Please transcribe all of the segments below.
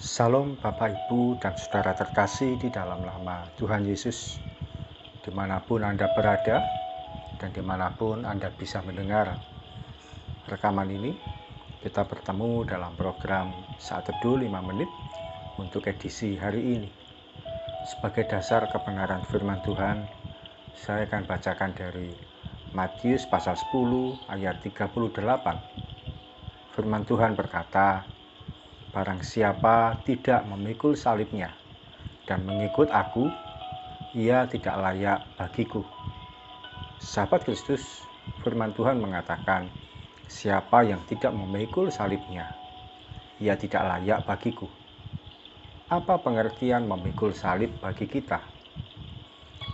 Salam Bapak Ibu dan Saudara terkasih di dalam nama Tuhan Yesus, dimanapun Anda berada dan dimanapun Anda bisa mendengar rekaman ini. Kita bertemu dalam program Saat Teduh 5 Menit untuk edisi hari ini. Sebagai dasar kebenaran firman Tuhan, saya akan bacakan dari Matius pasal 10 ayat 38. Firman Tuhan berkata, "Barang siapa tidak memikul salibnya dan mengikut aku, ia tidak layak bagiku." Sahabat Kristus, firman Tuhan mengatakan, siapa yang tidak memikul salibnya, ia tidak layak bagiku. Apa pengertian memikul salib bagi kita?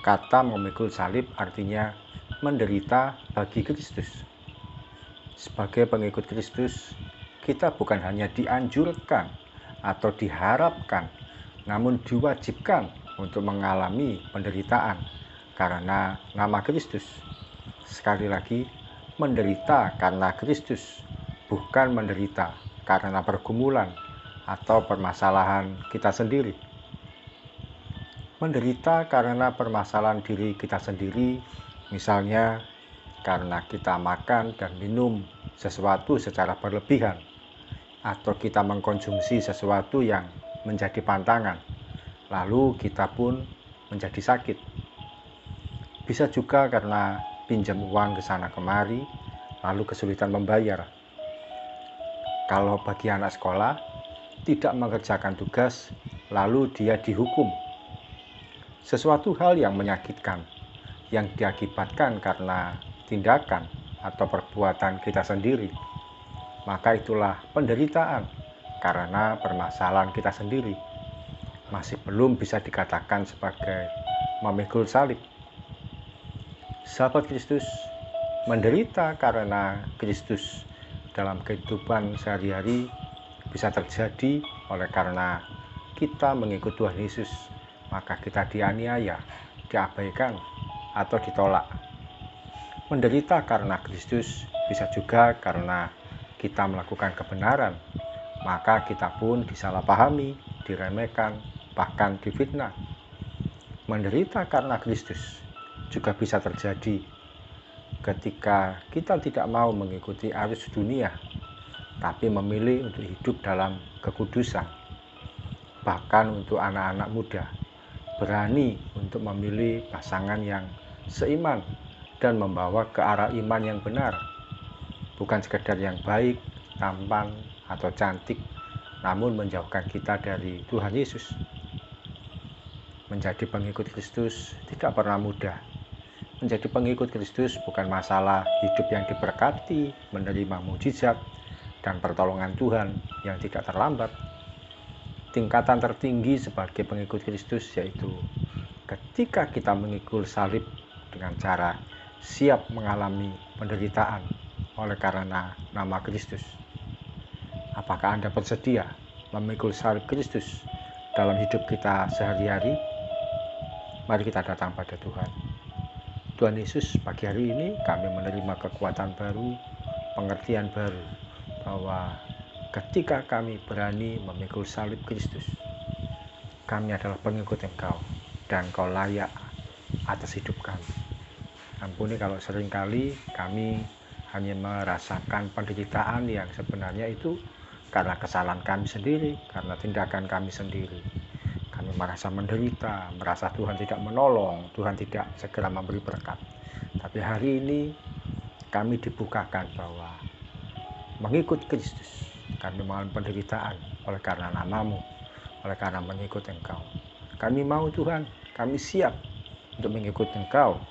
Kata memikul salib artinya menderita bagi Kristus. Sebagai pengikut Kristus, kita bukan hanya dianjurkan atau diharapkan, namun diwajibkan untuk mengalami penderitaan karena nama Kristus. Sekali lagi, menderita karena Kristus, bukan menderita karena pergumulan atau permasalahan kita sendiri. Menderita karena permasalahan diri kita sendiri, misalnya karena kita makan dan minum sesuatu secara berlebihan, atau kita mengkonsumsi sesuatu yang menjadi pantangan, lalu kita pun menjadi sakit. Bisa juga karena pinjam uang ke sana kemari, lalu kesulitan membayar. Kalau bagi anak sekolah, tidak mengerjakan tugas, lalu dia dihukum. Sesuatu hal yang menyakitkan, yang diakibatkan karena tindakan atau perbuatan kita sendiri, maka itulah penderitaan karena permasalahan kita sendiri. Masih belum bisa dikatakan sebagai memikul salib. Sahabat Kristus, menderita karena Kristus dalam kehidupan sehari-hari bisa terjadi oleh karena kita mengikut Tuhan Yesus, maka kita dianiaya, diabaikan, atau ditolak. Menderita karena Kristus bisa juga karena kita melakukan kebenaran, maka kita pun disalahpahami, diremehkan, bahkan difitnah. Menderita karena Kristus juga bisa terjadi ketika kita tidak mau mengikuti arus dunia, tapi memilih untuk hidup dalam kekudusan. Bahkan untuk anak-anak muda, berani untuk memilih pasangan yang seiman dan membawa ke arah iman yang benar, bukan sekedar yang baik, tampan, atau cantik, namun menjauhkan kita dari Tuhan Yesus. Menjadi pengikut Kristus tidak pernah mudah. Menjadi pengikut Kristus bukan masalah hidup yang diberkati, menerima mujizat, dan pertolongan Tuhan yang tidak terlambat. Tingkatan tertinggi sebagai pengikut Kristus yaitu ketika kita mengikul salib dengan cara siap mengalami penderitaan oleh karena nama Kristus. Apakah Anda bersedia memikul salib Kristus dalam hidup kita sehari-hari? Mari kita datang pada Tuhan. Tuhan Yesus, pagi hari ini kami menerima kekuatan baru, pengertian baru, bahwa ketika kami berani memikul salib Kristus, kami adalah pengikut Engkau dan Engkau layak atas hidup kami. Ampuni kalau seringkali kami hanya merasakan penderitaan yang sebenarnya itu karena kesalahan kami sendiri, karena tindakan kami sendiri. Kami merasa menderita, merasa Tuhan tidak menolong, Tuhan tidak segera memberi berkat. Tapi hari ini kami dibukakan bahwa mengikut Kristus, kami mengalami penderitaan oleh karena nama-Mu, oleh karena mengikut Engkau. Kami mau Tuhan, kami siap untuk mengikut Engkau,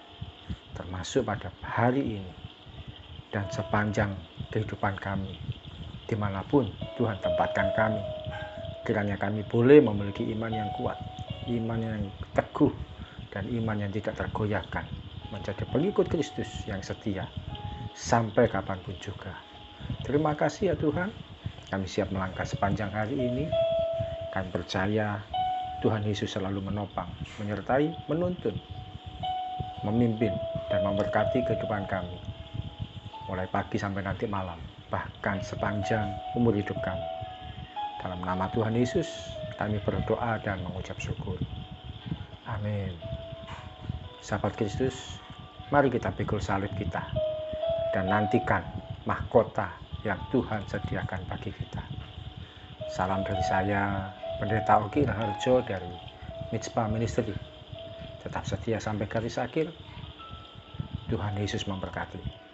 termasuk pada hari ini dan sepanjang kehidupan kami, dimanapun Tuhan tempatkan kami. Kiranya kami boleh memiliki iman yang kuat, iman yang teguh, dan iman yang tidak tergoyahkan, menjadi pengikut Kristus yang setia sampai kapanpun juga. Terima kasih ya Tuhan, kami siap melangkah sepanjang hari ini. Kami percaya Tuhan Yesus selalu menopang, menyertai, menuntun, memimpin, dan memberkati kehidupan kami, mulai pagi sampai nanti malam, bahkan sepanjang umur hidup kami. Dalam nama Tuhan Yesus kami berdoa dan mengucap syukur. Amin. Sahabat Kristus, mari kita pikul salib kita dan nantikan mahkota yang Tuhan sediakan bagi kita. Salam dari saya, Pendeta Ogi Raharjo dari Mitspa Ministry. Tetap setia sampai garis akhir. Tuhan Yesus memberkati.